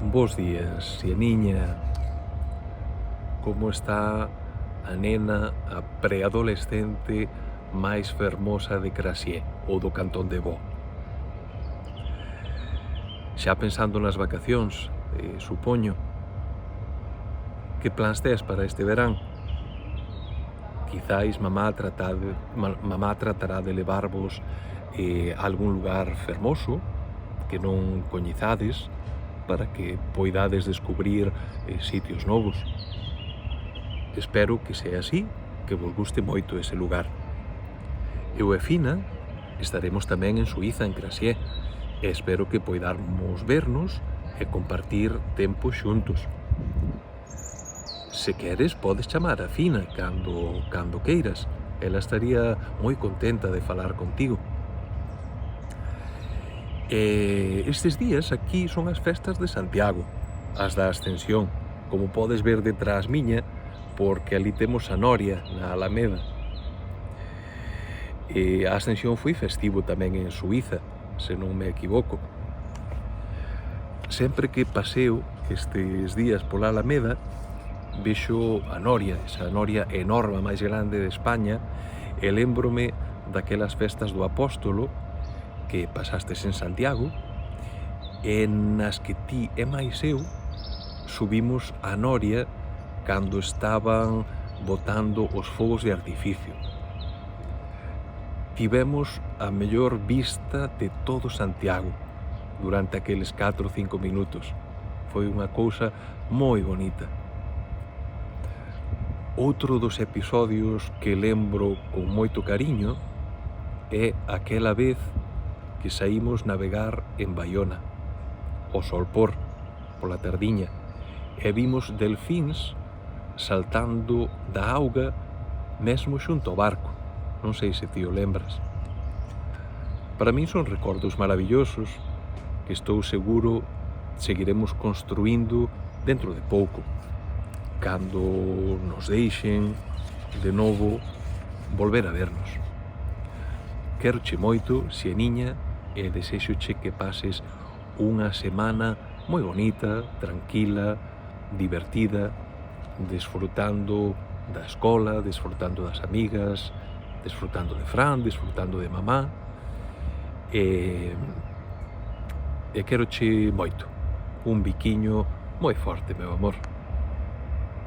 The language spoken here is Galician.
Bos días, Sieniña. Como está a nena, a preadolescente máis fermosa de Crasier, ou do Cantón de Vaud? Xa pensando nas vacacións, supoño. Que plans tes para este verán? Quizáis mamá tratará de levarvos a algún lugar fermoso que non coñezades para que poidades descubrir sitios novos. Espero que sea así, que vos guste moito ese lugar. Eu e Fina estaremos tamén en Suíza, en Crasier, e espero que poidamos vernos e compartir tempo xuntos. Se queres, podes chamar a Fina cando queiras. Ela estaría moi contenta de falar contigo. Estes días aquí son as festas de Santiago, as da Ascensión, como podes ver detrás miña, porque ali temos a Noria, na Alameda. A Ascensión foi festivo tamén en Suíza, se non me equivoco. Sempre que paseo estes días pola Alameda, vexo a Noria, esa Noria enorme, máis grande de España, e lémbrome daquelas festas do Apóstolo que pasastes en Santiago, e nas que ti e máis eu subimos a Noria cando estaban botando os fogos de artificio. Tivemos a mellor vista de todo Santiago durante aqueles 4 ou 5 minutos. Foi unha cousa moi bonita. Outro dos episodios que lembro con moito cariño é aquela vez que saímos navegar en Baiona, ao solpor, pola tardiña, e vimos delfíns saltando da auga mesmo xunto ao barco. Non sei se ti o lembras. Para min son recordos maravillosos que estou seguro seguiremos construindo dentro de pouco, cando nos deixen de novo volver a vernos. Quéroche moito, Sieniña, e desexoche que pases unha semana moi bonita, tranquila, divertida, desfrutando da escola, desfrutando das amigas, desfrutando de Fran, desfrutando de mamá, e quéroche moito. Un biquiño moi forte, meu amor.